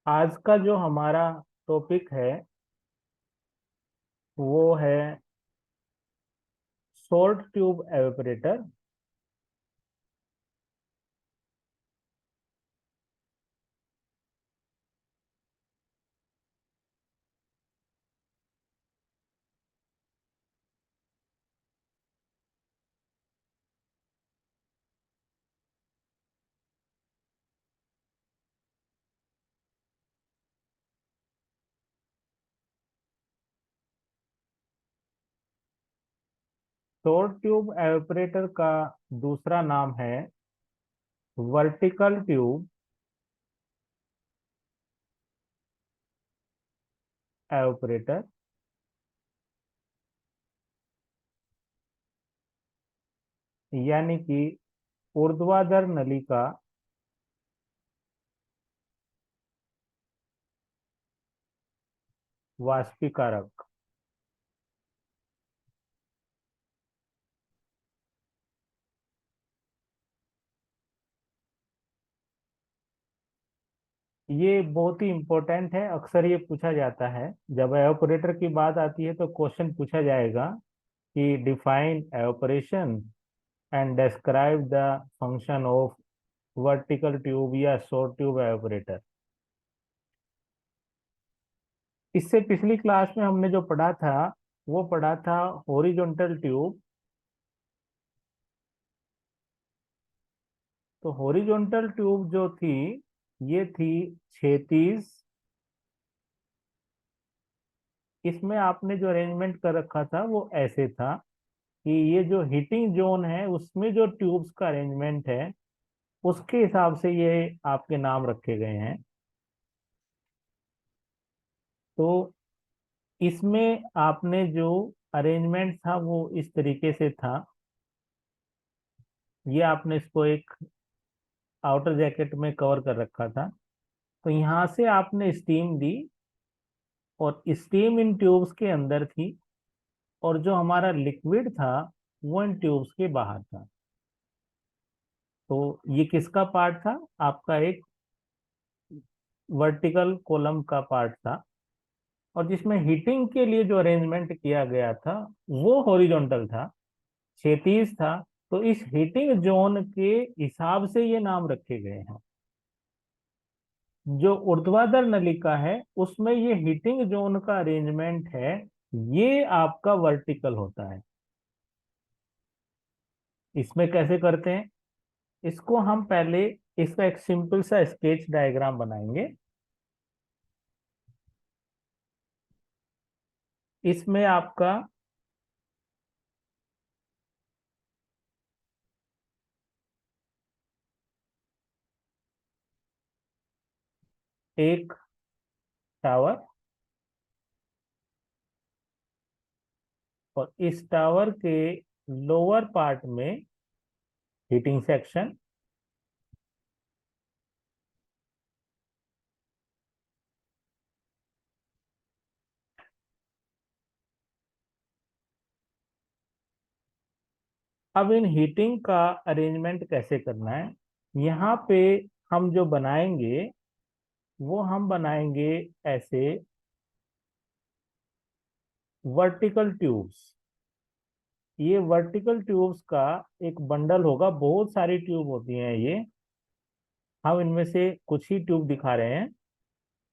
आज का जो हमारा टॉपिक है वो है short tube evaporator. Short tube evaporator का दूसरा नाम है वर्टिकल ट्यूब एवापोरेटर। यानी कि ऊर्ध्वाधर नली का वाष्पीकारक। ये बहुत ही इम्पोर्टेंट है, अक्सर ये पूछा जाता है। जब एवापोरेटर की बात आती है तो क्वेश्चन पूछा जाएगा कि define evaporation and describe the function of vertical tube या शॉर्ट ट्यूब एवापोरेटर। इससे पिछली क्लास में हमने जो पढ़ा था वो पढ़ा था हॉरिजॉन्टल ट्यूब। तो हॉरिजॉन्टल ट्यूब जो थी ये थी क्षैतिज। इसमें आपने जो अरेंजमेंट कर रखा था वो ऐसे था कि ये जो हीटिंग जोन है उसमें जो ट्यूब्स का अरेंजमेंट है उसके हिसाब से ये आपके नाम रखे गए हैं। तो इसमें आपने जो अरेंजमेंट था वो इस तरीके से था। ये आपने इसको एक आउटर जैकेट में कवर कर रखा था। तो यहाँ से आपने स्टीम दी और स्टीम इन ट्यूब्स के अंदर थी और जो हमारा लिक्विड था वो इन ट्यूब्स के बाहर था। तो ये किसका पार्ट था? आपका एक वर्टिकल कॉलम का पार्ट था। और जिसमें हीटिंग के लिए जो अरेंजमेंट किया गया था वो हॉरिजॉन्टल था, क्षैतिज था। तो इस हीटिंग जोन के हिसाब से ये नाम रखे गए हैं। जो ऊर्ध्वाधर नलिका है उसमें ये हीटिंग जोन का अरेंजमेंट है, ये आपका वर्टिकल होता है। इसमें कैसे करते हैं? इसको हम पहले इसका एक सिंपल सा स्केच डायग्राम बनाएंगे। इसमें आपका एक टावर और इस टावर के लोअर पार्ट में हीटिंग सेक्शन। अब इन हीटिंग का अरेंजमेंट कैसे करना है? यहाँ पे हम जो बनाएंगे वो हम बनाएंगे ऐसे वर्टिकल ट्यूब्स। ये वर्टिकल ट्यूब्स का एक बंडल होगा, बहुत सारी ट्यूब होती हैं ये। हम इनमें से कुछ ही ट्यूब दिखा रहे हैं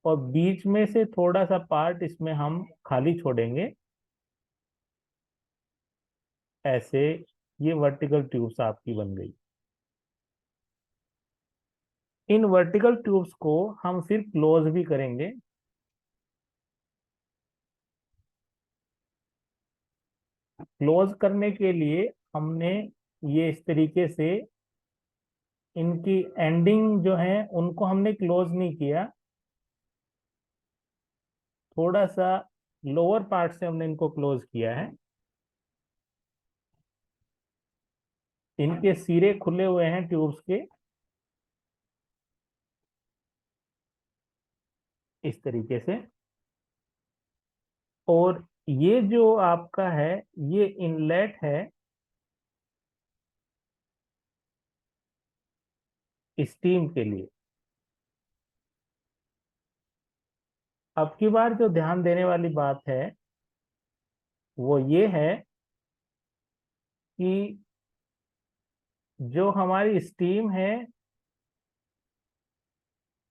और बीच में से थोड़ा सा पार्ट इसमें हम खाली छोड़ेंगे ऐसे। ये वर्टिकल ट्यूब्स आपकी बन गई। इन वर्टिकल ट्यूब्स को हम फिर क्लोज भी करेंगे। क्लोज करने के लिए हमने ये इस तरीके से इनकी एंडिंग जो है उनको हमने क्लोज नहीं किया, थोड़ा सा लोअर पार्ट से हमने इनको क्लोज किया है। इनके सिरे खुले हुए हैं ट्यूब्स के, इस तरीके से। और ये जो आपका है ये इनलेट है स्टीम के लिए। अब की बार जो ध्यान देने वाली बात है वो ये है कि जो हमारी स्टीम है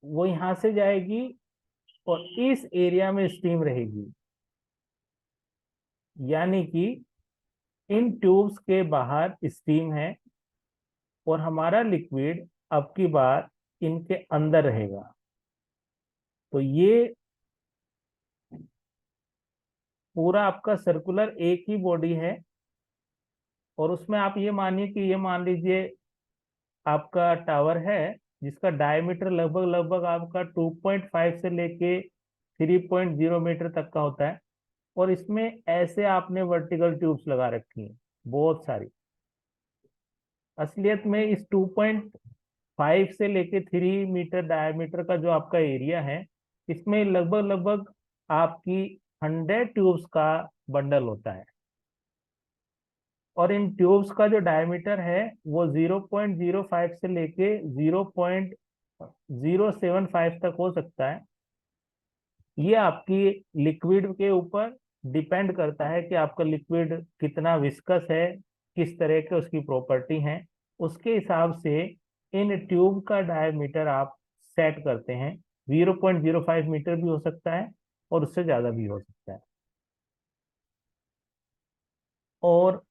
वो यहां से जाएगी और इस एरिया में स्टीम रहेगी, यानी कि इन ट्यूब्स के बाहर स्टीम है और हमारा लिक्विड अब की बार इनके अंदर रहेगा। तो ये पूरा आपका सर्कुलर एक ही बॉडी है और उसमें आप ये मानिए कि ये मान लीजिए आपका टावर है जिसका डायमीटर लगभग लगभग आपका 2.5 से लेके 3.0 मीटर तक का होता है। और इसमें ऐसे आपने वर्टिकल ट्यूब्स लगा रखी हैं बहुत सारी। असलियत में इस 2.5 से लेके 3 मीटर डायमीटर का जो आपका एरिया है इसमें लगभग लगभग आपकी 100 ट्यूब्स का बंडल होता है। और इन ट्यूब्स का जो डायमीटर है वो 0.05 से लेके 0.075 तक हो सकता है। ये आपकी लिक्विड के ऊपर डिपेंड करता है कि आपका लिक्विड कितना विस्कस है, किस तरह के उसकी प्रॉपर्टी है। उसके हिसाब से इन ट्यूब का डायमीटर आप सेट करते हैं। 0.05 मीटर भी हो सकता है और उससे ज्यादा भी हो सकता है। और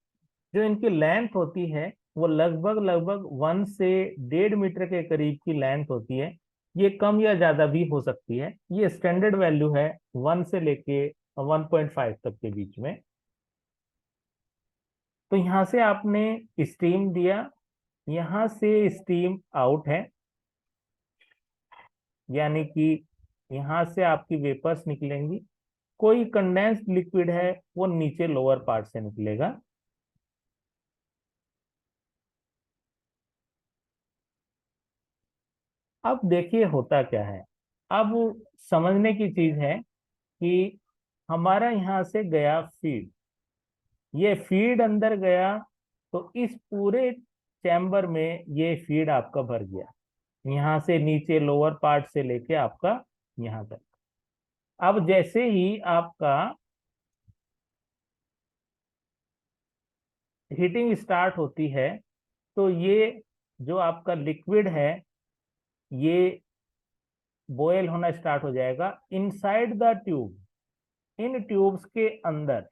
जो इनकी लेंथ होती है वो लगभग लगभग 1 से 1.5 मीटर के करीब की लेंथ होती है। ये कम या ज्यादा भी हो सकती है। ये स्टैंडर्ड वैल्यू है 1 से लेके 1.5 तक के बीच में। तो यहाँ से आपने स्टीम दिया, यहाँ से स्टीम आउट है, यानी कि यहाँ से आपकी वेपर्स निकलेंगी। कोई कंडेंस्ड लिक्विड है वो नीचे लोअर पार्ट से निकलेगा। अब देखिए होता क्या है। अब समझने की चीज है कि हमारा यहाँ से गया फीड, ये फीड अंदर गया तो इस पूरे चैम्बर में ये फीड आपका भर गया, यहाँ से नीचे लोअर पार्ट से लेके आपका यहाँ तक। अब जैसे ही आपका हीटिंग स्टार्ट होती है तो ये जो आपका लिक्विड है ये बॉयल होना स्टार्ट हो जाएगा inside the tube, in tubes के अंदर।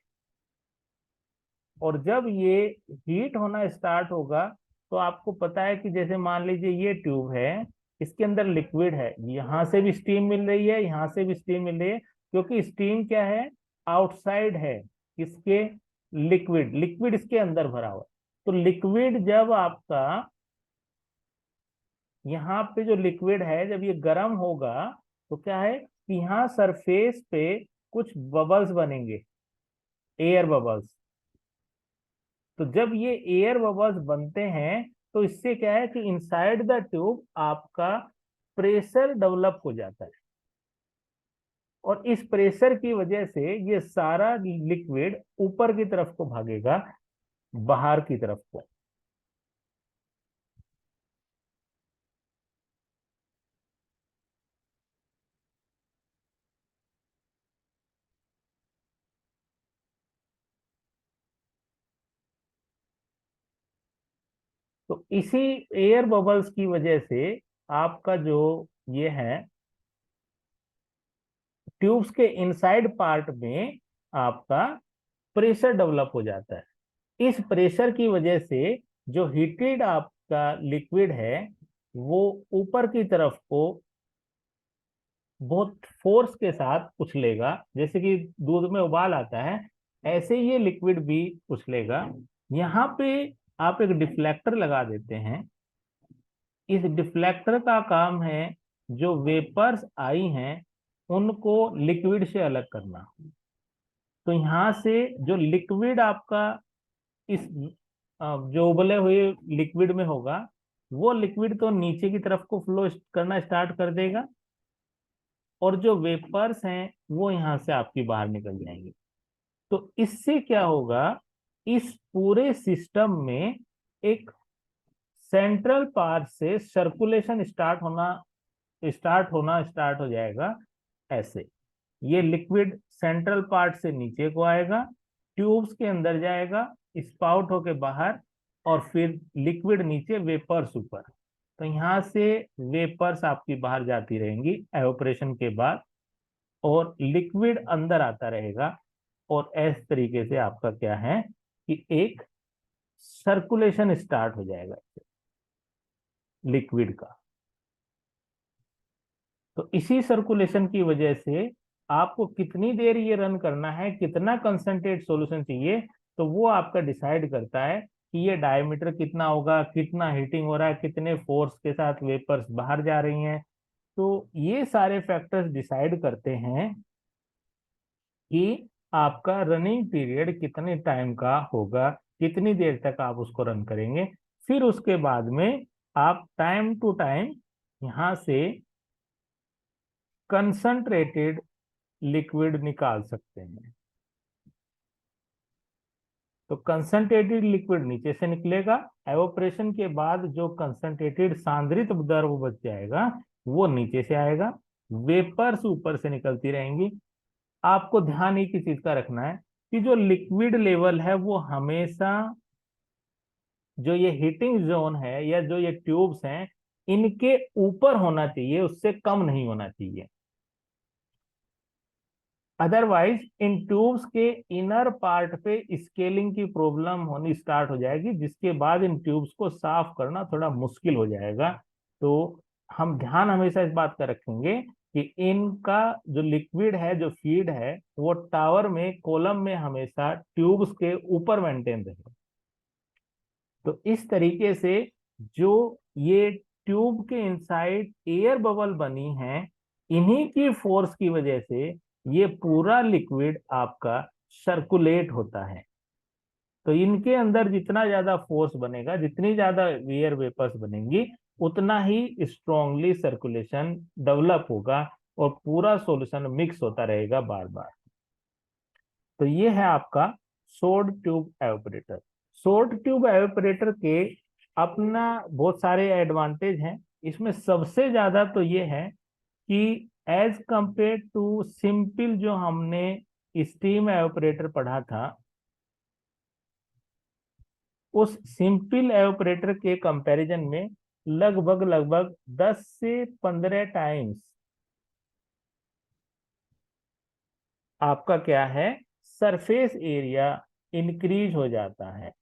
और जब ये हीट होना स्टार्ट होगा तो आपको पता है कि जैसे मान लीजिए ये ट्यूब है, इसके अंदर लिक्विड है, यहाँ से भी स्टीम मिल रही है, यहाँ से भी स्टीम मिल रही है, क्योंकि स्टीम क्या है, आउटसाइड है इसके, लिक्विड लिक्विड इसके अंदर भरा हुआ है। तो लिक्विड जब आपका यहाँ पे जो लिक्विड है जब ये गर्म होगा तो क्या है कि यहाँ सरफेस पे कुछ बबल्स बनेंगे, एयर बबल्स। तो जब ये एयर बबल्स बनते हैं तो इससे क्या है कि इनसाइड द ट्यूब आपका प्रेशर डेवलप हो जाता है। और इस प्रेशर की वजह से ये सारा लिक्विड ऊपर की तरफ को भागेगा, बाहर की तरफ को। तो इसी एयर बबल्स की वजह से आपका जो ये है ट्यूब्स के इनसाइड पार्ट में आपका प्रेशर डेवलप हो जाता है। इस प्रेशर की वजह से जो हीटेड आपका लिक्विड है वो ऊपर की तरफ को बहुत फोर्स के साथ उछलेगा, जैसे कि दूध में उबाल आता है ऐसे ये लिक्विड भी उछलेगा। यहाँ पे आप एक डिफ्लेक्टर लगा देते हैं। इस डिफ्लेक्टर का काम है जो वेपर्स आई हैं उनको लिक्विड से अलग करना। तो यहाँ से जो लिक्विड आपका इस जो उबले हुए लिक्विड में होगा वो लिक्विड तो नीचे की तरफ को फ्लो करना स्टार्ट कर देगा और जो वेपर्स हैं वो यहाँ से आपकी बाहर निकल जाएंगे। तो इससे क्या होगा, इस पूरे सिस्टम में एक सेंट्रल पार्ट से सर्कुलेशन स्टार्ट होना स्टार्ट हो जाएगा ऐसे। ये लिक्विड सेंट्रल पार्ट से नीचे को आएगा, ट्यूब्स के अंदर जाएगा, स्पाउट होके बाहर, और फिर लिक्विड नीचे, वेपर्स ऊपर। तो यहाँ से वेपर्स आपकी बाहर जाती रहेंगी एवोपरेशन के बाद, और लिक्विड अंदर आता रहेगा। और इस तरीके से आपका क्या है कि एक सर्कुलेशन स्टार्ट हो जाएगा लिक्विड का। तो इसी सर्कुलेशन की वजह से आपको कितनी देर ये रन करना है, कितना कंसंट्रेट सॉल्यूशन चाहिए, तो वो आपका डिसाइड करता है कि ये डायमीटर कितना होगा, कितना हीटिंग हो रहा है, कितने फोर्स के साथ वेपर्स बाहर जा रही हैं। तो ये सारे फैक्टर्स डिसाइड करते हैं कि आपका रनिंग पीरियड कितने टाइम का होगा, कितनी देर तक आप उसको रन करेंगे। फिर उसके बाद में आप टाइम टू टाइम यहां से कंसंट्रेटेड लिक्विड निकाल सकते हैं। तो कंसंट्रेटेड लिक्विड नीचे से निकलेगा, एवोपरेशन के बाद जो कंसंट्रेटेड सांद्रित द्रव बच जाएगा वो नीचे से आएगा, वेपर्स ऊपर से निकलती रहेंगी। आपको ध्यान एक ही चीज का रखना है कि जो लिक्विड लेवल है वो हमेशा, जो ये हीटिंग जोन है या जो ये ट्यूब्स हैं, इनके ऊपर होना चाहिए, उससे कम नहीं होना चाहिए। अदरवाइज इन ट्यूब्स के इनर पार्ट पे स्केलिंग की प्रॉब्लम होनी स्टार्ट हो जाएगी, जिसके बाद इन ट्यूब्स को साफ करना थोड़ा मुश्किल हो जाएगा। तो हम ध्यान हमेशा इस बात का रखेंगे कि इनका जो लिक्विड है, जो फीड है, वो टावर में, कॉलम में हमेशा ट्यूब्स के ऊपर मेंटेन रहे। तो इस तरीके से जो ये ट्यूब के इनसाइड एयर बबल बनी है, इन्हीं की फोर्स की वजह से ये पूरा लिक्विड आपका सर्कुलेट होता है। तो इनके अंदर जितना ज्यादा फोर्स बनेगा, जितनी ज्यादा एयर वेपर्स बनेंगी, उतना ही स्ट्रांगली सर्कुलेशन डेवलप होगा और पूरा सॉल्यूशन मिक्स होता रहेगा बार बार। तो ये है आपका short tube evaporator. Short tube evaporator के अपना बहुत सारे एडवांटेज हैं। इसमें सबसे ज्यादा तो ये है कि एज कंपेयर टू सिंपल जो हमने स्टीम एवापोरेटर पढ़ा था, उस सिंपल एवापोरेटर के कंपैरिजन में लगभग लगभग 10 से 15 टाइम्स आपका क्या है, सरफेस एरिया इंक्रीज हो जाता है।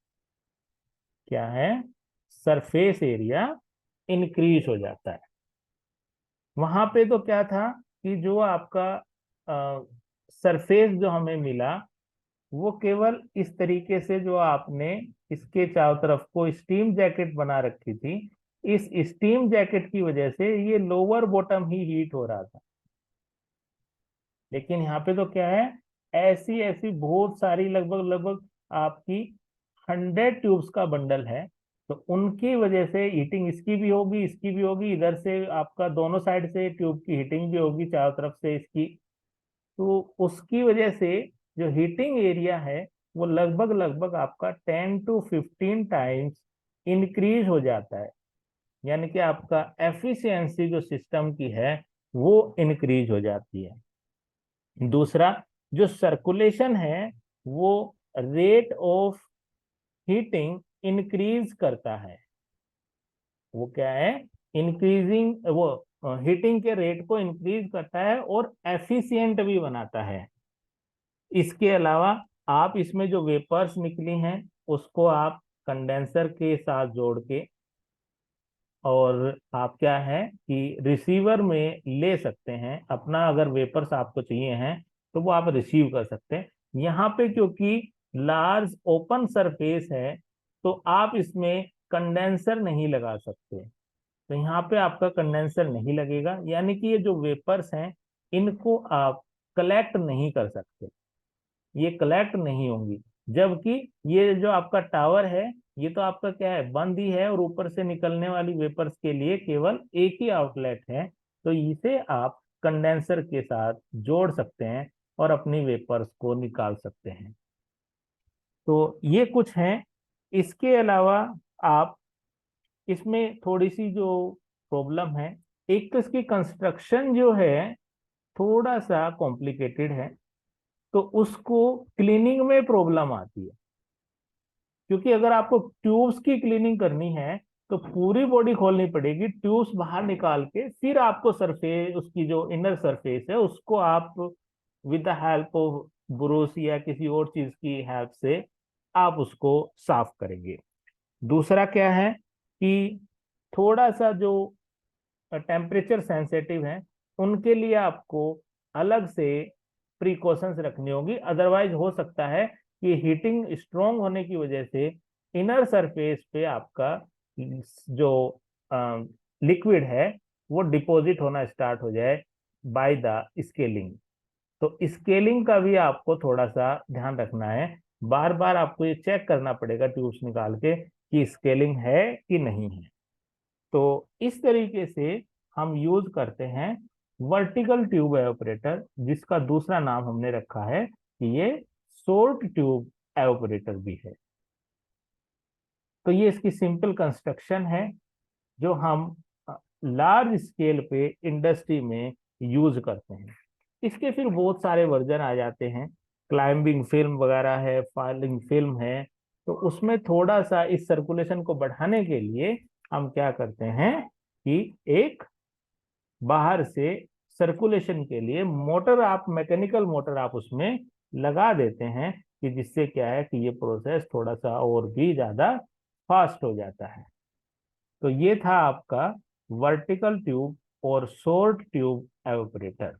क्या है? सरफेस एरिया इंक्रीज हो जाता है। वहां पे तो क्या था कि जो आपका सरफेस जो हमें मिला, वो केवल इस तरीके से, जो आपने इसके चारों तरफ को स्टीम जैकेट बना रखी थी, इस स्टीम जैकेट की वजह से ये लोअर बॉटम ही हीट हो रहा था। लेकिन यहाँ पे तो क्या है, ऐसी ऐसी बहुत सारी, लगभग लगभग आपकी 100 ट्यूब्स का बंडल है। तो उनकी वजह से हीटिंग इसकी भी होगी, इसकी भी होगी, इधर से आपका दोनों साइड से ट्यूब की हीटिंग भी होगी, चारों तरफ से इसकी। तो उसकी वजह से जो हीटिंग एरिया है वो लगभग लगभग आपका 10 to 15 टाइम्स इंक्रीज हो जाता है। यानी कि आपका एफिशिएंसी जो सिस्टम की है वो इंक्रीज हो जाती है। दूसरा, जो सर्कुलेशन है वो रेट ऑफ हीटिंग इंक्रीज करता है। वो क्या है? इंक्रीजिंग, वो हीटिंग के रेट को इंक्रीज करता है और एफिशिएंट भी बनाता है। इसके अलावा आप इसमें जो वेपर्स निकली हैं उसको आप कंडेंसर के साथ जोड़ के, और आप क्या है कि रिसीवर में ले सकते हैं अपना, अगर वेपर्स आपको चाहिए हैं तो वो आप रिसीव कर सकते हैं। यहाँ पे क्योंकि लार्ज ओपन सरफेस है, तो आप इसमें कंडेंसर नहीं लगा सकते। तो यहाँ पे आपका कंडेंसर नहीं लगेगा, यानी कि ये जो वेपर्स हैं इनको आप कलेक्ट नहीं कर सकते, ये कलेक्ट नहीं होंगी। जबकि ये जो आपका टावर है, ये तो आपका क्या है, बंद ही है, और ऊपर से निकलने वाली वेपर्स के लिए केवल एक ही आउटलेट है। तो इसे आप कंडेंसर के साथ जोड़ सकते हैं और अपनी वेपर्स को निकाल सकते हैं। तो ये कुछ हैं। इसके अलावा आप इसमें थोड़ी सी जो प्रॉब्लम है, एक तो इसकी कंस्ट्रक्शन जो है थोड़ा सा कॉम्प्लिकेटेड है, तो उसको क्लीनिंग में प्रॉब्लम आती है। क्योंकि अगर आपको ट्यूब्स की क्लीनिंग करनी है तो पूरी बॉडी खोलनी पड़ेगी, ट्यूब्स बाहर निकाल के फिर आपको सरफेस, उसकी जो इनर सरफेस है उसको आप with the help of brush या किसी और चीज की हेल्प से आप उसको साफ करेंगे। दूसरा क्या है कि थोड़ा सा जो टेम्परेचर सेंसिटिव हैं उनके लिए आपको अलग से प्रिकॉशंस रखनी होगी। अदरवाइज हो सकता है कि हीटिंग स्ट्रांग होने की वजह से इनर सरफेस पे आपका जो लिक्विड है वो डिपॉजिट होना स्टार्ट हो जाए बाय द स्केलिंग। तो स्केलिंग का भी आपको थोड़ा सा ध्यान रखना है। बार बार आपको ये चेक करना पड़ेगा ट्यूब्स निकाल के कि स्केलिंग है कि नहीं है। तो इस तरीके से हम यूज करते हैं वर्टिकल ट्यूब एवापोरेटर, जिसका दूसरा नाम हमने रखा है कि ये शॉर्ट ट्यूब एवापोरेटर भी है। तो ये इसकी सिंपल कंस्ट्रक्शन है जो हम लार्ज स्केल पे इंडस्ट्री में यूज करते हैं। इसके फिर बहुत सारे वर्जन आ जाते हैं, क्लाइंबिंग फिल्म वगैरह है, फाइलिंग फिल्म है। तो उसमें थोड़ा सा इस सर्कुलेशन को बढ़ाने के लिए हम क्या करते हैं कि एक बाहर से सर्कुलेशन के लिए मोटर, आप मैकेनिकल मोटर आप उसमें लगा देते हैं कि जिससे क्या है कि ये प्रोसेस थोड़ा सा और भी ज्यादा फास्ट हो जाता है। तो ये था आपका वर्टिकल ट्यूब और शॉर्ट ट्यूब एवापोरेटर।